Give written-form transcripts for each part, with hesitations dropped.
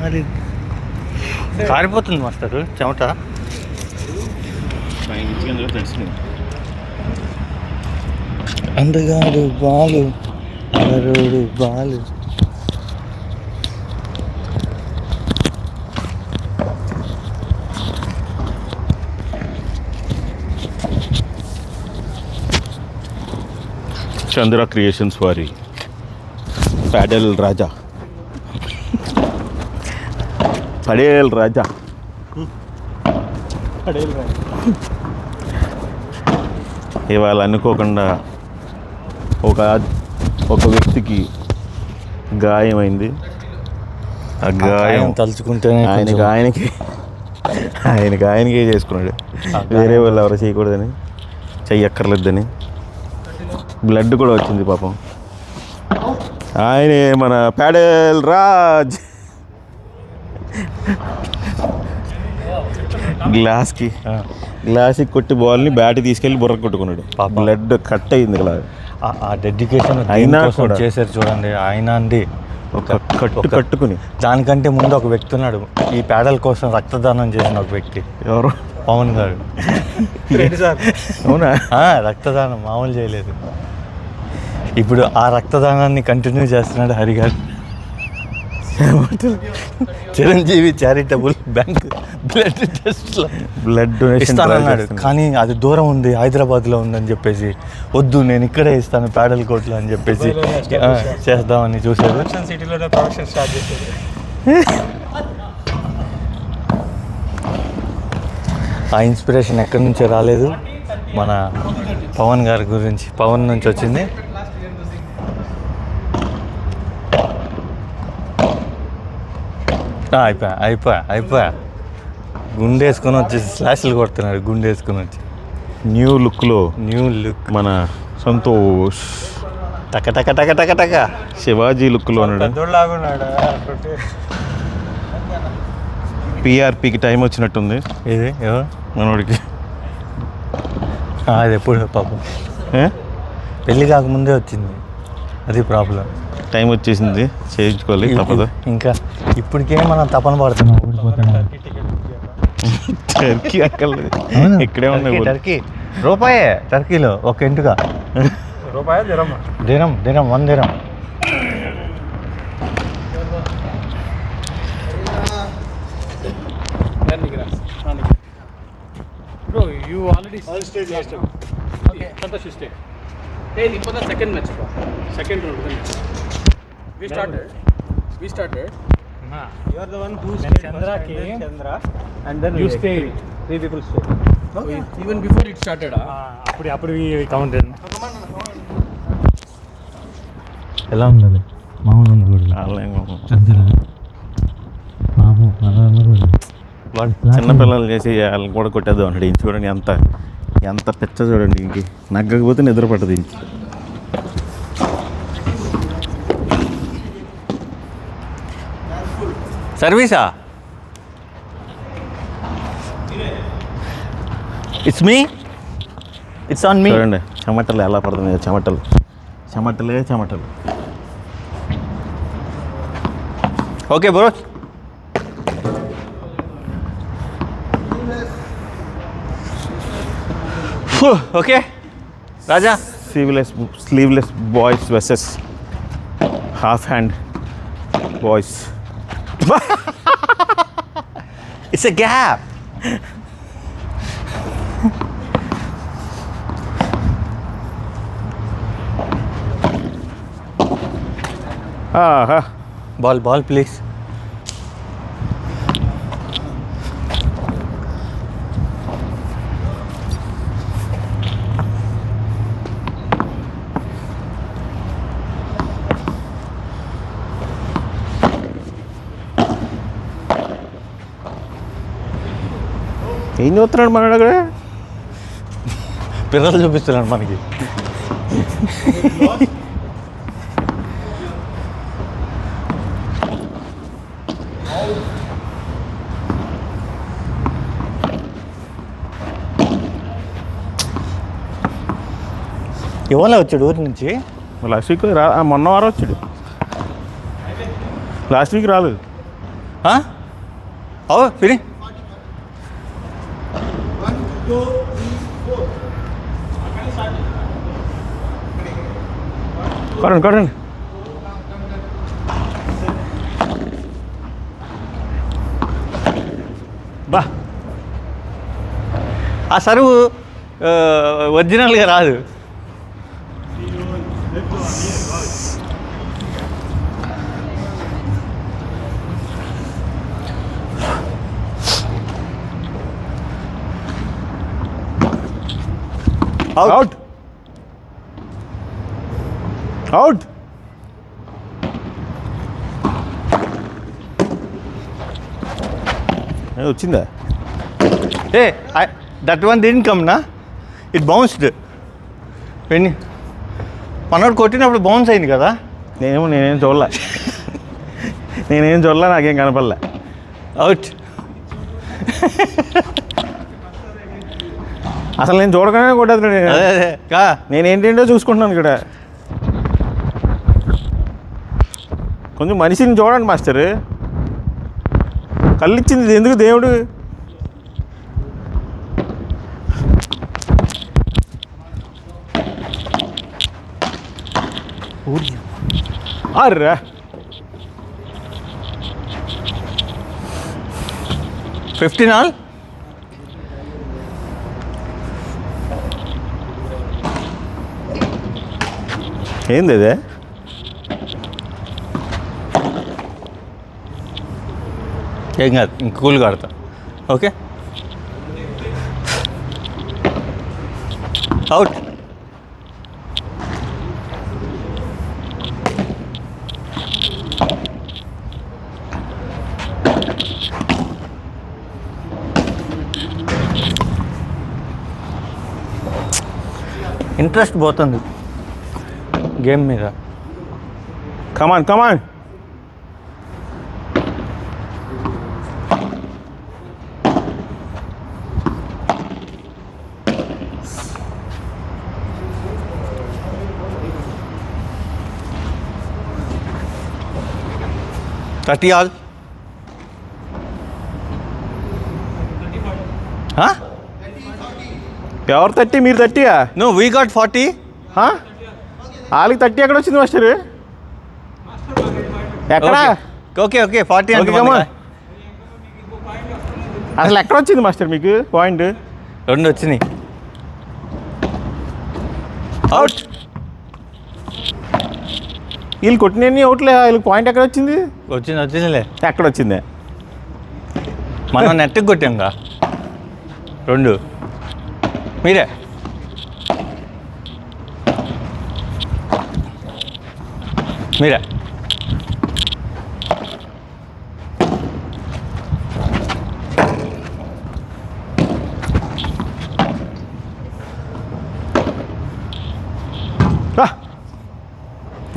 అది కారిపోతుంది మాస్టరు చెమట. అందగాడు బాలు అలరోడు బాలు. చంద్ర క్రియేషన్స్ వారి ప్యాడెల్ రాజా, పడేల్ రాజా. ఇవాళ అనుకోకుండా ఒక వ్యక్తికి గాయమైంది. ఆ గాయం తలుచుకుంటేనే ఆయనకే చేసుకున్నాడు. వేరే వాళ్ళు ఎవరు చేయకూడదని, చెయ్యక్కర్లేదని. బ్లడ్ కూడా వచ్చింది పాపం. ఆయనే మన ప్యాడెల్ రాజ్. గ్లాస్కి కొట్టి బాల్ని బ్యాట్ తీసుకెళ్ళి బుర్ర కొట్టుకున్నాడు. బ్లడ్ కట్ అయింది ఇలా. ఆ డెడికేషన్ అయినా చేశారు చూడండి. ఆయన అండి ఒక కట్టుకుని. దానికంటే ముందు ఒక వ్యక్తి ఉన్నాడు ఈ ప్యాడల్ కోసం రక్తదానం చేసిన ఒక వ్యక్తి. ఎవరు? పవన్ గారు. అవునా? రక్తదానం మామూలు చేయలేదు. ఇప్పుడు ఆ రక్తదానాన్ని కంటిన్యూ చేస్తున్నాడు హరి గారు. Chiranjeevi charitable bank blood donation ఇస్తానన్నాడు, కానీ అది దూరం ఉంది, హైదరాబాద్లో ఉందని చెప్పేసి వద్దు నేను ఇక్కడే ఇస్తాను ప్యాడల్ కోర్టులో అని చెప్పేసి చేద్దామని చూసారు. సిటీలోనే ప్రొడక్షన్ స్టార్ట్ చేశారు. ఆ ఇన్స్పిరేషన్ ఎక్కడి నుంచో రాలేదు, మన పవన్ గారి గురించి, పవన్ నుంచి వచ్చింది. అయిపోయా గుండేసుకొని వచ్చి స్లాష్లు కొడుతున్నాడు. గుండేసుకొని వచ్చి న్యూ లుక్ మన సంతోష్ టక టక టక టక టక శివాజీ లుక్లో ఉన్నాడు. పిఆర్పికి టైం వచ్చినట్టుంది. ఇది మనోడికి అది ఎప్పుడు పాపం పెళ్ళి కాకముందే వచ్చింది, అది ప్రాబ్లం. టైం వచ్చేసింది, చేయించుకోవాలి తప్పదు. ఇంకా ఇప్పటికే మనం తపన పడుతున్నాం. టర్కీ అక్కర్లేదు, ఇక్కడే ఉన్నాయి. టర్కీ రూపాయే, టర్కీలో ఒక ఇంటుగా రూపాయ dirham 1 dirham. Bro, you already stayed last time. Okay, Santosh stay. Hey, this was the second match, bro. Second round. We started. You are the one who stayed Chandra first, came. Chandra, and then You stayed. 3 people stayed. Okay. Even before it started, అప్పుడు counted. ఎలా ఉండాలి మామూలు ఉండకూడదు. చిన్నపిల్లలు చేసి వాళ్ళని కూడా కొట్టేద్దాం అన్నాడు. ఇంక చూడండి ఎంత పెచ్చ చూడండి. ఇంక నగ్గకపోతే నిద్ర పట్టదు. ఇంక సర్వీసా? It's on me. చూడండి చెమటలు ఎలా పడుతున్నాయి. చెమటలు. Okay bro. Okay Raja. Sleeveless boys versus half hand boys. It's a gap. Ball please. ఏం చూస్తున్నాడు మనడు అక్కడ? పిల్లలు చూపిస్తున్నాడు మనకి. ఇవాళ వచ్చాడు ఊరి నుంచి. లాస్ట్ వీక్ మొన్న వారం వచ్చాడు. లాస్ట్ వీక్ రాలేదు. ఓ ఫిని కొరండి బా ఆ సరువు ఒరిజినల్గా రాదు. అవుట్ అవుట్ వచ్చిందా? ఏ దట్ వన్ దిన్ కమ్ నా, ఇట్ బౌన్స్డ్. పెన్ని మనోడు కొట్టినప్పుడు బౌన్స్ అయింది కదా. నేనేం చూడలే నాకేం కనపడలే. అవుట్. అసలు నేను చూడగానే కొట్టదు. అదే అదే కా నేనేంటేంటో చూసుకుంటున్నాను ఇక్కడ. కొంచెం మనిషిని చూడండి మాస్టర్. కళ్ళు ఇచ్చింది ఎందుకు దేవుడు? అర్రా 15 ఆల్. ఏంది అదే? ఏం కాదు, ఇంక కూల్గా ఆడతా. Okay out. ఇంట్రెస్ట్ పోతుంది గేమ్ మీద. Come on come on. Thirty all. ఎవరు 30? మీరు 30యా? No we got 40. వాళ్ళకి 30 ఎక్కడ వచ్చింది మాస్టర్? ఎక్కడ? Okay okay 40 okay, come on. అసలు ఎక్కడ వచ్చింది మాస్టర్ మీకు పాయింట్? 2 వచ్చినాయి. అవుట్. వీళ్ళు కొట్టినన్ని అవుట్లే. వీళ్ళకి పాయింట్ ఎక్కడ వచ్చింది? వచ్చిందిలే. ఎక్కడ వచ్చిందే? మనం నెట్కి కొట్టాంగా 2. మీరే మీరే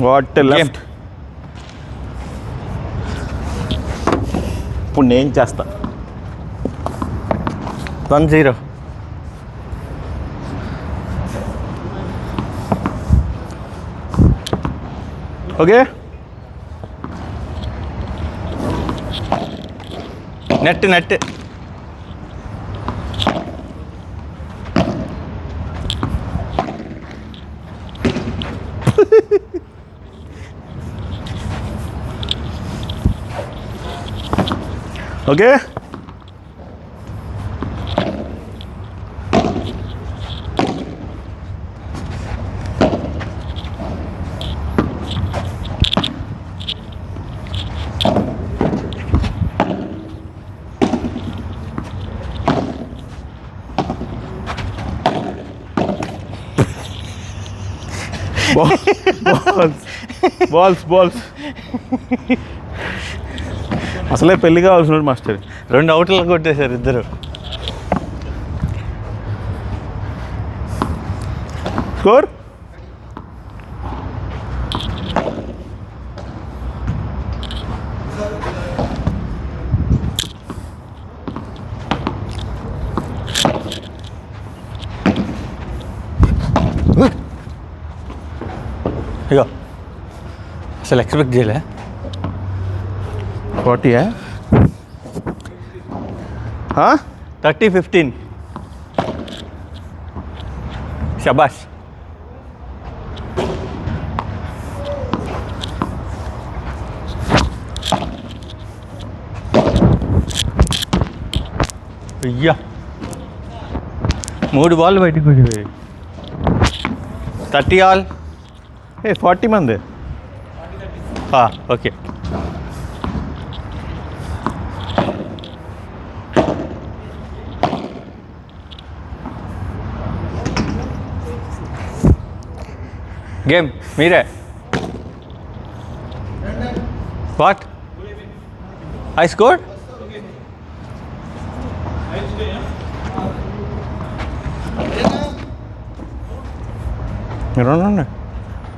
వాట్ లెఫ్ట్. ఇప్పుడు నేను చేస్తా. 1-0. Okay net net. Okay balls అసలే పెళ్లి కావాల్సిన మాస్టర్. 2 అవుట్లు కొట్టేశారు ఇద్దరు. స్కోర్ ఇగో అసలు ఎక్స్పెక్ట్ చేయలే. 40. 30-15. Shabash. అయ్యా 3 బాల్ బయటకు పోయి 30 ఆల్. 40 మంది. ఓకే. గేమ్ మీరే. What I scored? మీరు ఉండండి,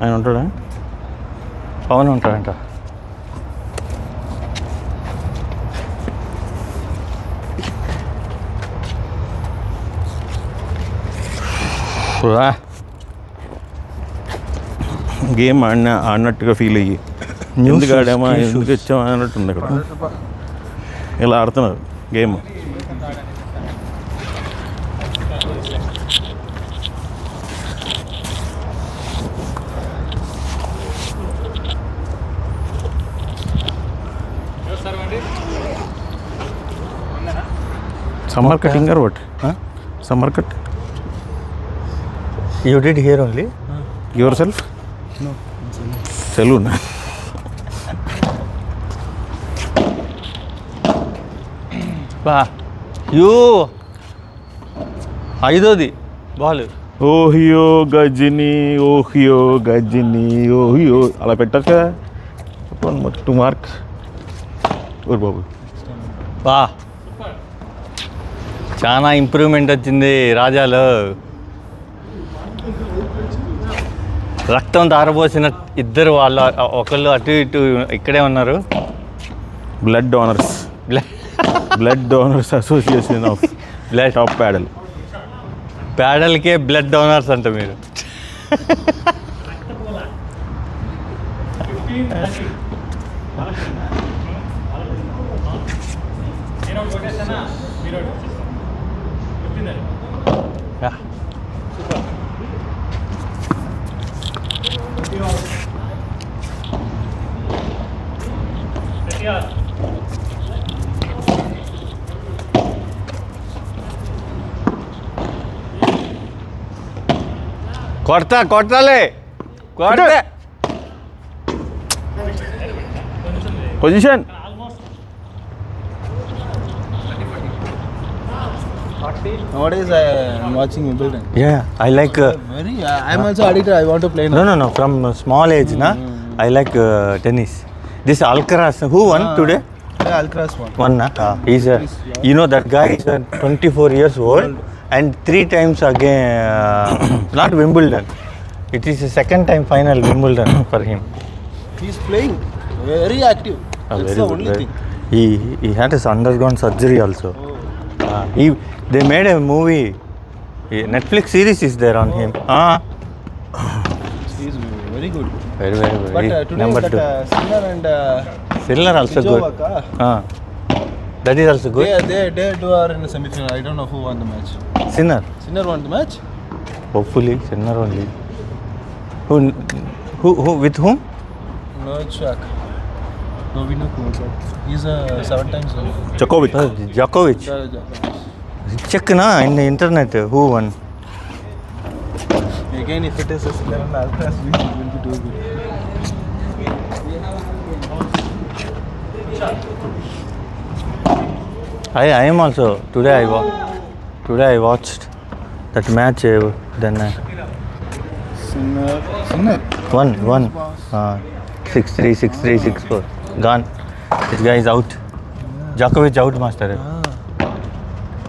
ఆయన ఉంటాడా? పవన్ ఉంటాడంట. గేమ్ ఆడినట్టుగా ఫీల్ అయ్యి ఎందుకు ఆడామా ఎందుకు వచ్చామా అన్నట్టు ఉంది ఇక్కడ. ఇలా ఆడుతున్నారు game. Summer cutting or what? Summer cut. You did here only? Yourself? Salon. You 5ది బాల్. ఓహియో గజిని ఓహియో గజిని ఓహియో అలా పెట్టారు కదా. 2 మార్క్స్. ఓరు బాబు చాలా ఇంప్రూవ్మెంట్ వచ్చింది రాజాలో. రక్తం తారబోసిన ఇద్దరు వాళ్ళు, ఒకళ్ళు అటు ఇటు ఇక్కడే ఉన్నారు. Blood donors. Blood donors association of blood top paddle. ప్యాడల్కే బ్లడ్ డోనర్స్ అంట మీరు. కొట్టాలే కొట్టే position. Nowadays I'm watching Wimbledon. Yeah, I like I'm also addicted. I want to play now. no from small age na I like tennis. This Alcaraz who won today? Yeah, Alcaraz won. One na he's a, you know that guy is 24 years old and 3 times again not Wimbledon. It is the second time final Wimbledon for him. He's playing very active. That's Very the good, only very- thing. He had undergone surgery also. They made a movie. Netflix series is there on him. He's very good. Very But today number that 2. Sinner and Sinner also good. Nijovaka, That is also good. they two are in the semi-final. I don't know who won the match. Sinner. Sinner won the match. Hopefully Sinner only. Who with whom? Novak. Novak. He's a 7 times winner. Djokovic. Djokovic. Check na in the internet who won. Again, if it is a Sinner and Alcaraz, it will be too good. I am also today I watched that match. Then Sinner. 1 6-3 6-3 6-4 gone. This guy is out. Djokovic out, master.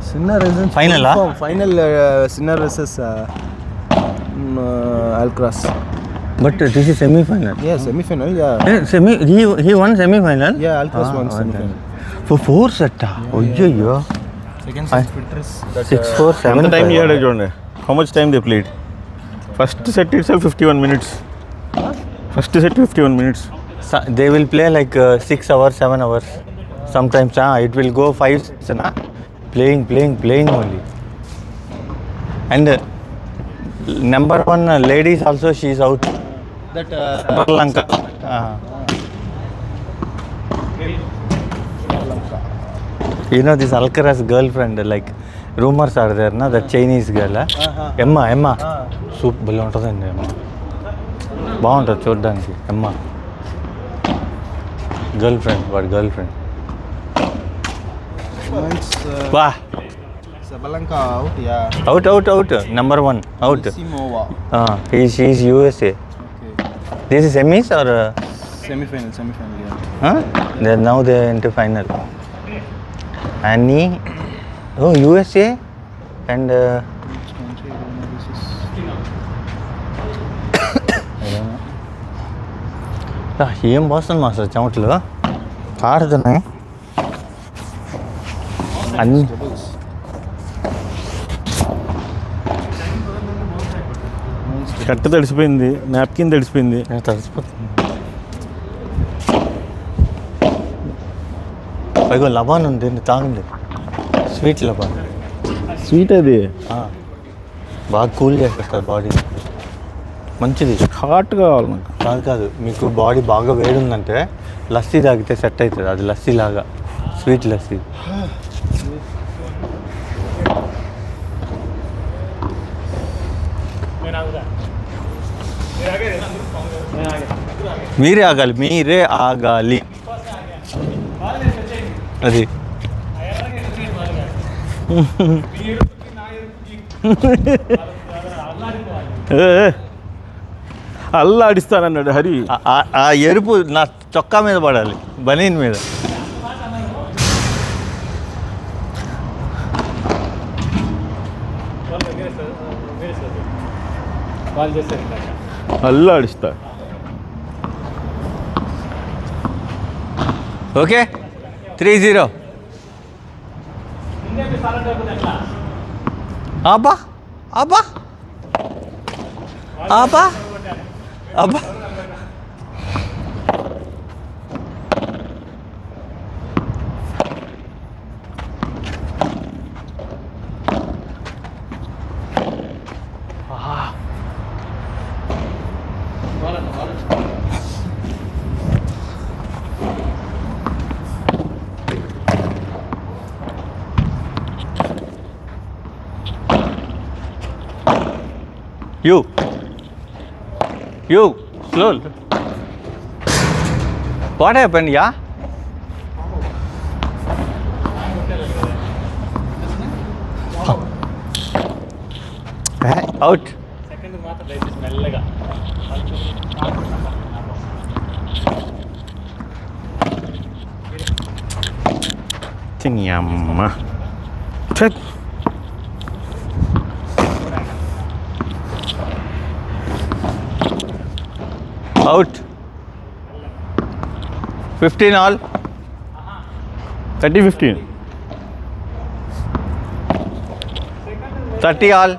Sinner is in Final, full form. Final Sinner versus Alcaraz. But this is semi-final. Yeah, semi-final. Yeah. He won semi-final. Yeah, Alcaraz won semi-final. For 4 set. Oh yeah. Second I- set filters. That 6-4 ఎంత 7 time ఇయ్యాడు చూడండి. How much time they played? First set it self 51 minutes. First set 51 minutes. They will play like 6 hours 7 hours. Sometimes it will go 5 sets. playing only. And number one ladies also, she is out. That Sri Lanka. You know this Alcaraz girlfriend, like rumors are there, na, the Chinese girl, Emma. Soup భలే ఉంటుందండి Emma. బాగుంటుంది చూడడానికి Emma. Girlfriend. once Wah, Sabalanka out, yeah. out. Number one, out. Simova. She is USA. Okay. This is semis or? Semi-final, yeah. Now they are into final. Annie, USA and Which country? I don't know. This is ఏం పోస్తుంది master చెమటలు ఆడుతున్నాయి అన్ని. కట్ట తడిసిపోయింది, napkin తడిసిపోయింది. తడిసిపోతుంది. పైగా లబాన్ ఉంది తాగండి, sweet లబాన్. Sweet అది బాగా కూల్ చేసేస్తుంది బాడీ, మంచిది. హాట్ కావాలి నాకు. కాదు మీకు బాడీ బాగా వేడి ఉందంటే లస్సీ తాగితే సెట్ అవుతుంది. అది లస్సీ లాగా, స్వీట్ లస్సీ. మీరే ఆగాలి అది. అల్లాడిస్తానన్నాడు హరి. ఆ ఎరుపు నా చొక్కా మీద పడాలి, బనీన్ మీద. కాల్ చేశారు అల్లాడిస్తా. ఓకే 3-0. అబ్బా You, slow. What happened, yeah? Out. Second మాత్రం దయచేసి మెల్లగా. అమ్మ Out. 15 all. 30-15. 30 all.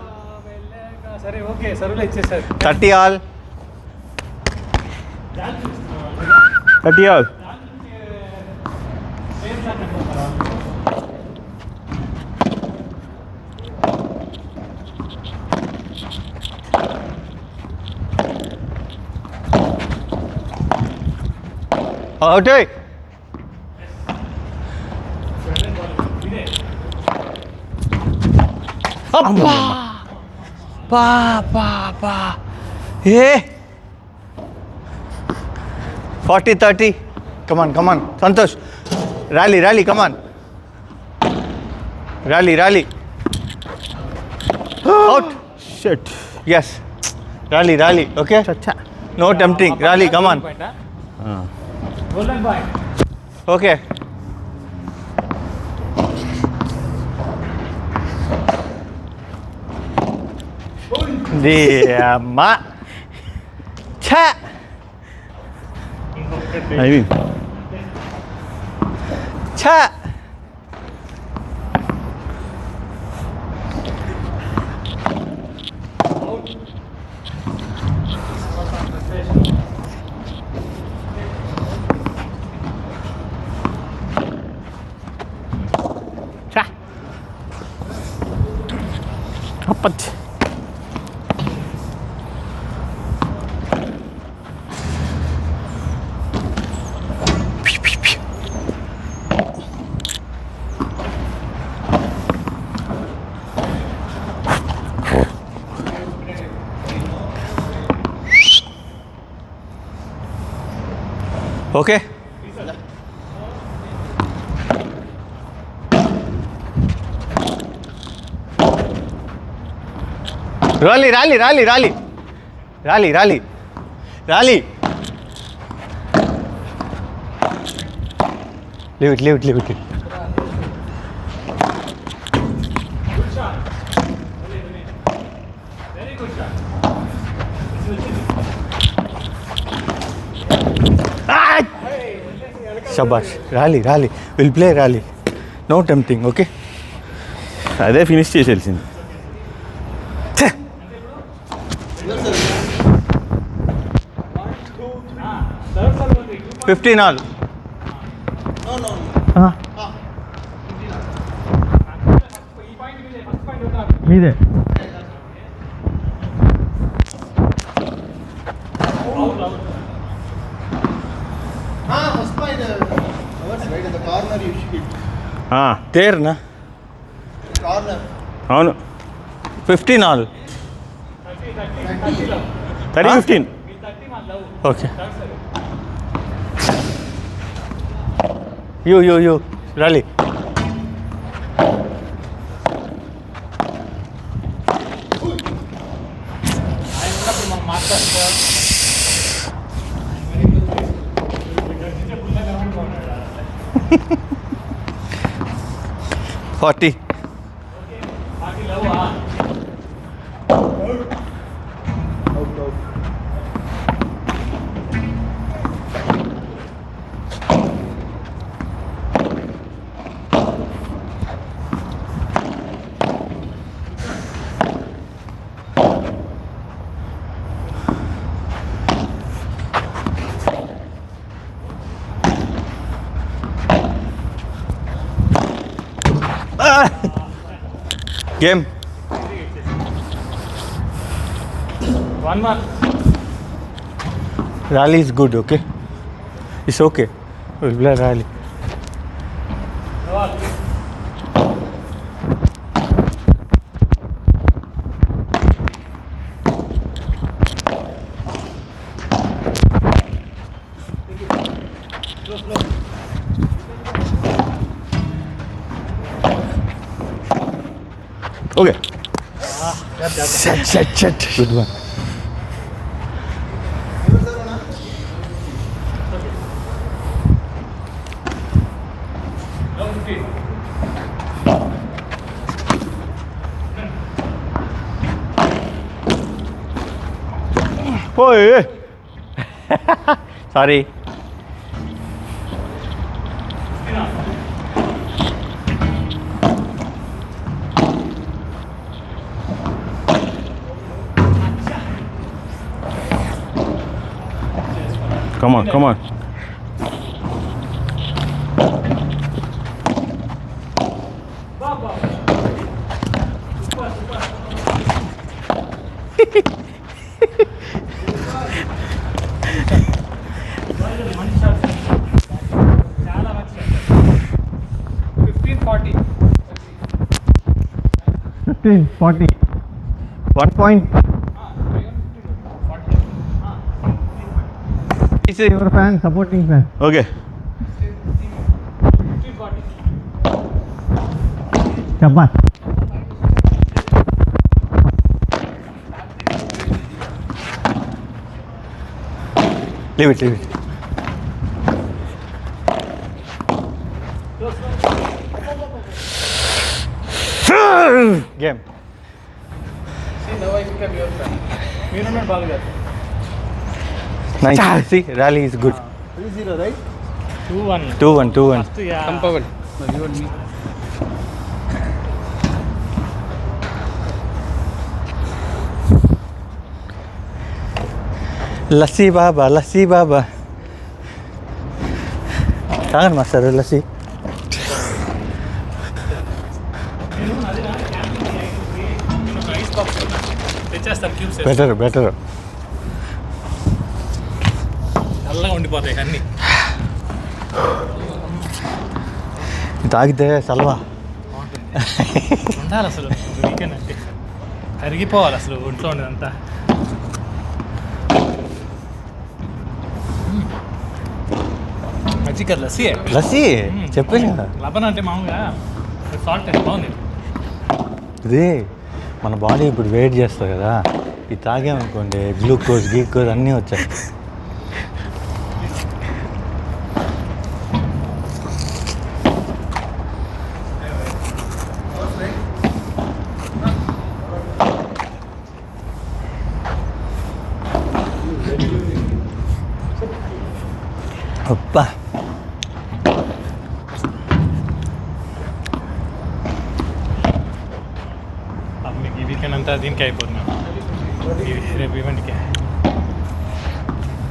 సరే ఓకే సరువులో ఇచ్చేసారు. 30 all. 30 all. Out. అబ్బా పా ఏ 40-30. Come on Santosh, rally, come on, rally. Out. Shit. Yes, rally, okay, no tempting, rally, come on. Golden point. Okay. అమ్మా ఛా I mean. ఛా పచ్. ఓకే రాలి రాలి రాలి రాలి రాలి రాలి రాలి leave it leave it leave it శబాష్ రాలి రాలి విల్ ప్లే రాలి నో టెంప్టింగ్ ఓకే అదే ఫినిష్ చేసేసింది. 15 all. మీదే First point, right in the corner you shoot. తేర్నా Corner. అవును 15 all. 30-15. ఓకే యూ రాలి forty game One more. Rally is good, okay? It's okay. We'll play rally. Okay Set. Good one. ఓయ్ Sorry. come on. చాలా మంచి 15-40. 40. 1 point. This is your fan, supporting fan. Okay 15-40. Shabash. Leave it. Game. See, now I become your fan. You don't know Bangladesh. Nice. See, rally is good. 3-0, right? 2-1. 2-1. First, yeah. Come, Pawan. No, you and me. Lassi Baba. Tangan master lassi. తెచ్చేస్తాను cubes. Better చల్లగా ఉండిపోతాయి అన్నీ. తాగితే సల్వా ఉండాలి అసలు weekend అంటే కరిగిపోవాలి అసలు ఒంట్లో ఉండేదంతా. మజ్జిగ లస్సీ చెప్పాను కదా. లబన్ అంటే మామూలుగా సాల్ట్ అంటే బాగుంది. ఇది మన బాడీ ఇప్పుడు వెయిట్ చేస్తుంది కదా, ఇది తాగామనుకోండి గ్లూకోజ్ అన్నీ వచ్చాయి. అబ్బా మీకు ఈ వీకెండ్ అంతా దీనికి అయిపోతున్నాం. రేపు ఈవెంట్కి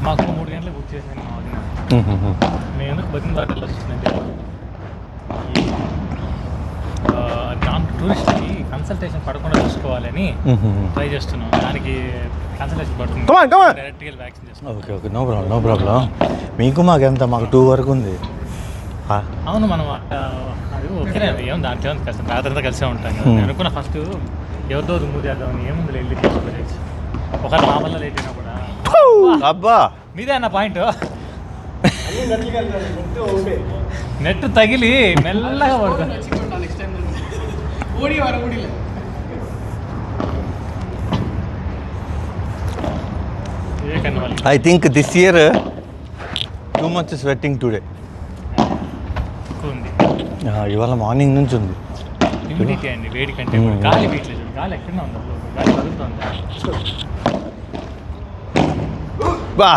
మాకు 3 గంటలకు బుక్ చేశాను. మా వదిన నేను ఎందుకు బతిని దాటలు వస్తుందంటే దాంట్లో టూరిస్ట్కి కన్సల్టేషన్ పడకుండా చూసుకోవాలని ట్రై చేస్తున్నాం. దానికి కన్సల్టేషన్ పడుతుంది. డైరెక్ట్గా వ్యాక్సిన్ చేస్తున్నాం. Okay no problem. మీకు మాకు 2 వరకు ఉంది. అవును మనం అది ఓకేనే, ఏం దాంట్లో ఏముంది, కలిసి రాత్రంతా కలిసే ఉంటాం కదా. నేను అనుకున్నా ఫస్ట్ ఎవరితో రిమూవ్ చేద్దామని. ఏముంది వెళ్ళి తీసుకోవచ్చు. ఒకవేళ మా వల్ల లేట్ అయినా కూడా. అబ్బా మీదే అన్న పాయింట్. నెట్ తగిలి మెల్లగా పడుతుంది. I think this year too much sweating today. ఉంది ఇవాళ మార్నింగ్ నుంచి ఉంది. హ్యూమిడిటీ అండి, వేడి కంటే గాలి వీట్లేదు. గాలి ఎక్కడనే ఉంది, గాలి కలుగుతుంది. బా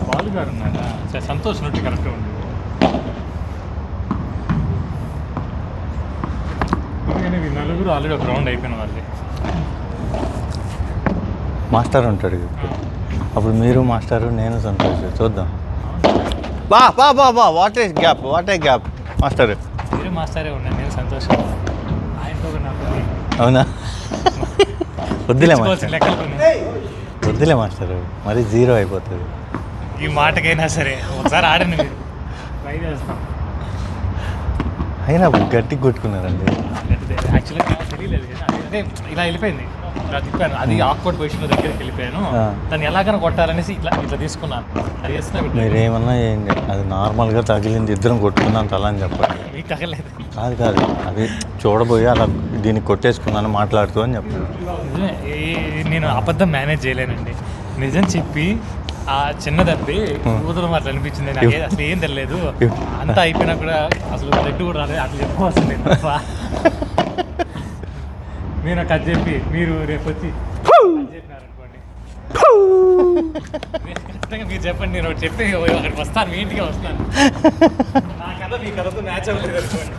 బాలు గారు ఉన్నారా? సంతోష్ నోటి కరెక్ట్గా ఉంది. ఎందుకంటే నలుగురు ఆల్రెడీ ఒక రౌండ్ అయిపోయిన వాళ్ళే. మాస్టర్ ఉంటాడు అప్పుడు, మీరు మాస్టరు నేను సంతోష్. చూద్దాం. బా వాట్ ఏ గ్యాప్ మాస్టర్. మీరు మాస్టరే ఉన్నాను, నేను సంతోషం. ఆయనతో నాకు అవునా? వద్దులే మాస్టర్, లెక్కలు వద్దులే మాస్టర్, మరి 0 అయిపోతుంది. ఈ మాటకైనా సరే ఒకసారి ఆడండి, మీరు ట్రై చేస్తాం. అయినా గట్టి కొట్టుకున్నారండి. యాక్చువల్గా తెలియలేదు కదా, అదే ఇలా వెళ్ళిపోయింది. ఇలా తిప్పాను, అది ఆక్వర్డ్ పొజిషన్లో దగ్గరికి వెళ్ళిపోయాను. దాన్ని ఎలాగైనా కొట్టాలనేసి ఇట్లా తీసుకున్నాను. అది చేస్తున్నా. మీరేమన్నా చేయండి, అది నార్మల్గా తగిలింది, ఇద్దరం కొట్టుకున్నాను తల అని చెప్పండి. మీకు తగలేదు. కాదు అది చూడబోయి అలా దీన్ని కొట్టేసుకున్నాను మాట్లాడుతూ అని చెప్పాను. నేను అబద్ధం మేనేజ్ చేయలేనండి. నిజం చెప్పి ఆ చిన్న దెబ్బి ఊదరం అట్లా అనిపించింది. నాకు అసలు ఏం తెలియలేదు. అంతా అయిపోయినా కూడా అసలు బ్లడ్ కూడా రాలేదు. అట్లా చెప్పుకోవాల్సింది తప్ప. నేను కట్ చెప్పి మీరు రేపు వచ్చి చెప్పినారనుకోండి, ఖచ్చితంగా మీరు చెప్పండి, నేను చెప్పి అక్కడికి వస్తాను, మీ ఇంటికి వస్తాను. నా కథ మీ కథతో మ్యాచ్ అవ్వలేదు అనుకోండి.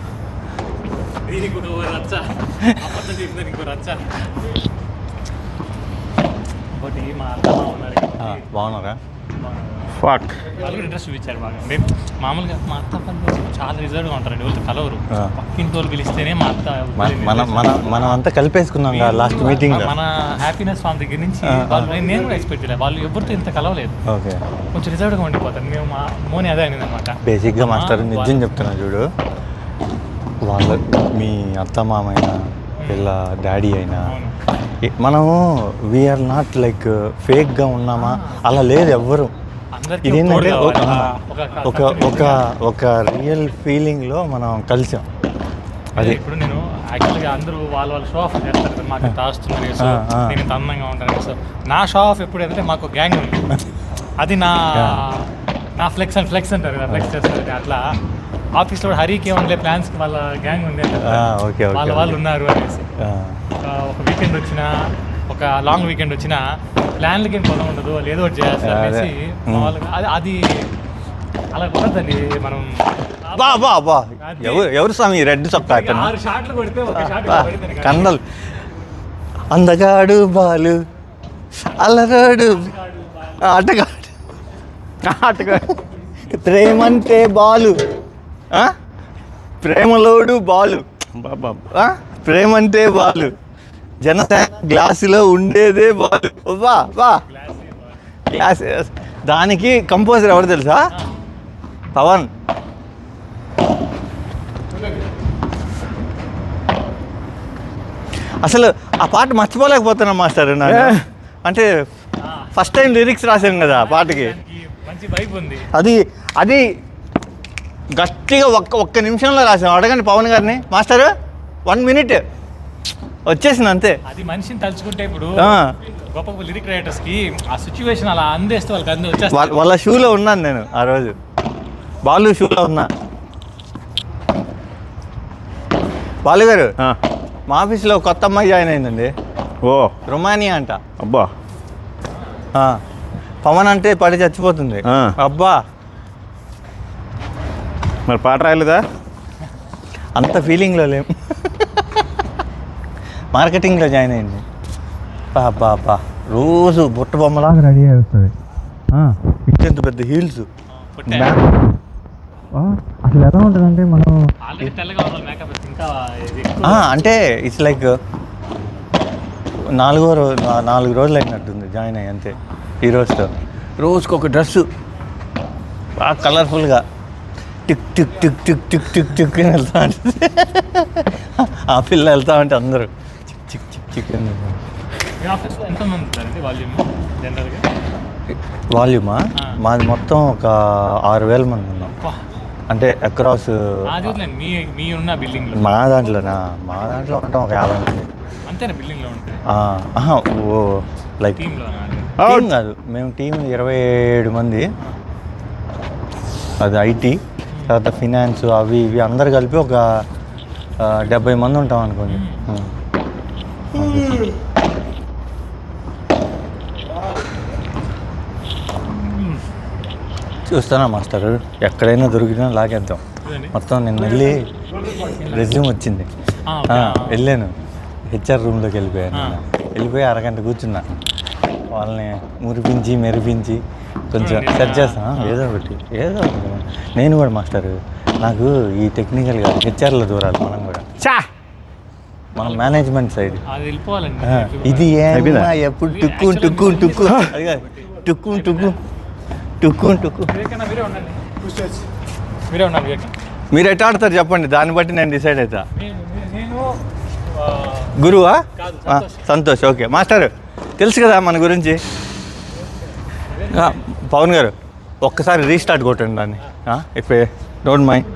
దీనికి రచ్చ, అబద్ధం చెప్పిన ఇంకో రచ్చ. బట్ మా అత్తమ్మ ఉన్నారు, బాగున్నారా? ఫాక్ వాళ్ళు కూడా ఇంట్రెస్ట్ చూపించారు బాగా. అంటే మామూలుగా మా అత్త పనులు చాలా రిజర్వ్గా ఉంటారండి, ఎవరితో కలవరు. పక్కింటి వాళ్ళు పిలిస్తేనే మా అత్త. మనం అంతా కలిపేసుకున్నాం లాస్ట్ మీటింగ్. మన హ్యాపీనెస్ ఫామ్ దగ్గర నుంచి వాళ్ళు, నేను కూడా ఎక్స్పెక్ట్ చేయలేదు, వాళ్ళు ఎవరితో ఇంత కలవలేదు. ఓకే, కొంచెం రిజర్వ్గా ఉండిపోతారు. మేము మా మోని అదే అనేది అనమాట. బేసిక్గా మాస్టర్ నిజం చెప్తున్నా చూడు, వాళ్ళ మీ అత్త మామైనా వీళ్ళ డాడీ అయినా మనము వీఆర్ నాట్ లైక్ ఫేక్గా ఉన్నామా అలా లేదు ఎవ్వరు. ఇదేంటంటే ఒక రియల్ ఫీలింగ్లో మనం కలిసాం. అదే ఇప్పుడు నేను యాక్చువల్గా అందరూ వాళ్ళ షో ఆఫ్ చేస్తారు, మాకు ఇంత ఆస్తుంది, సో నేను ఇంత అందంగా ఉంటాను. సో నా షో ఆఫ్ ఎప్పుడు ఏంటంటే మాకు గ్యాంగ్ ఉంది, అది నా ఫ్లెక్స్ అంటారు కదా, ఫ్లెక్స్ చేస్తారు. అట్లా ఆఫీస్లో కూడా హరికి ఏమన్నా ప్లాన్స్కి వాళ్ళ గ్యాంగ్ ఉంది, వాళ్ళు ఉన్నారు అనేసి. ఒక వీకెండ్ వచ్చినా, ఒక లాంగ్ వీకెండ్ వచ్చినా ప్లాన్లకి ఏం పొలం ఉండదు, వాళ్ళు ఏదో ఒకటి చేస్తారు అనేసి మామూలుగా అది అలా కుదరదండి. మనం ఎవరు స్వామి రెడ్ చొక్కా 6 షాట్లు కొడితే ఒక షాట్ కన్నలు అందగాడు బాలు అల్లరాడు ఆటగాడు ప్రేమంటే బాలు ప్రేమలోడు బాలు, ఆ? ప్రేమ అంటే బాలు, జనసేన గ్లాసులో ఉండేదే బాలు. వా వా గ్లాస్. దానికి కంపోజర్ ఎవరు తెలుసా? పవన్. అసలు ఆ పాట మర్చిపోలేకపోతున్నా మాస్టర్ నాకు. అంటే ఫస్ట్ టైం లిరిక్స్ రాశాను కదా ఆ పాటకి. మంచి వైబ్ ఉంది. అది గట్టిగా ఒక్క నిమిషంలో రాసాం. అడగండి పవన్ గారిని, మాస్టర్ 1 minute వచ్చేసింది అంతే. అది మనిషిని తలుచుకుంటే ఇప్పుడు ఆ. గొప్ప గొప్ప లిరిక్ రైటర్స్కి ఆ సిచ్యువేషన్ అలా అందేస్తే వాళ్ళకి అంది వచ్చేస్తారు. వాళ్ళ షూలో ఉన్నాను నేను ఆ రోజు, బాలు షూలో ఉన్నా. బాలు గారు, మా ఆఫీస్లో కొత్త అమ్మాయి జాయిన్ అయిందండి. ఓ రొమానియా అంట. అబ్బా. పవన్ అంటే పడి చచ్చిపోతుంది. అబ్బా, మరి పాట రాయలేదా? అంత ఫీలింగ్లో లేం. మార్కెటింగ్లో జాయిన్ అయింది. పాపా రోజు బుట్ట బొమ్మలాగా రెడీ అవుతుంది. ఇంకెంత పెద్ద హీల్స్. అసలు ఎలా ఉంటుందంటే మనం ఆల్రెడీ తెల్లగా ఉన్న మేకప్ ఇంకా అంటే ఇట్స్ లైక్ 4 రోజులు అయినట్టుంది జాయిన్ అయ్యి అంతే. ఈ రోజుతో రోజుకి ఒక డ్రెస్సు బాగా కలర్ఫుల్గా tick tick tick tick tick tick tick అని వెళ్తా ఉంటుంది. ఆ పిల్ల వెళ్తా ఉంటే అందరూ చిక్ చిక్ చిక్ చిక్ అని. మీ ఆఫీస్లో ఎంతమంది ఉంటారండి వాల్యూమ్ జనరల్గా? వాల్యూమా మాది మొత్తం ఒక 6,000 మంది ఉన్నాం. అంటే అక్రాస్ అది వదిలేండి, మీ ఉన్న బిల్డింగ్లో. మా దాంట్లో ఉంటాం ఒక 50 మంది అంతేనా బిల్డింగ్లో ఉంటాయి? ఓ లైక్ టీంలో టీం కాదు, మేము టీం 27 మంది. అది ఐటీ, తర్వాత ఫినాన్స్, అవి ఇవి అందరు కలిపి ఒక 70 మంది ఉంటాం అనుకోండి. చూస్తానా మాస్టర్, ఎక్కడైనా దొరికినా లాగేద్దాం మొత్తం. నేను వెళ్ళి రెజ్యూమ్ వచ్చింది, వెళ్ళాను హెచ్ఆర్ రూమ్లోకి వెళ్ళిపోయాను. వెళ్ళిపోయి అరగంట కూర్చున్నా, వాళ్ళని మెరిపించి కొంచెం సెట్ చేస్తాను. ఏదో ఒకటి. నేను కూడా మాస్టర్, నాకు ఈ టెక్నికల్ కాదు, హెచ్ఆర్లో దూరాలి మనం కూడా. మనం మేనేజ్మెంట్ సైడ్ అది వెళ్ళిపోవాలండి. ఇది ఎప్పుడు టుక్కు టుక్కు టుక్కు అది కాదు, టుక్కు టుక్కు టుక్కు టుక్కు. మీరే ఉన్నారు. మీరు ఎట్లా ఆడతారు చెప్పండి, దాన్ని బట్టి నేను డిసైడ్ అవుతా. నేను గురువా? సంతోష్. ఓకే మాస్టర్, తెలుసు కదా మన గురించి. పవన్ గారు ఒక్కసారి రీస్టార్ట్ కొట్టండి దాన్ని, ఇఫ్ డోంట్ మైండ్.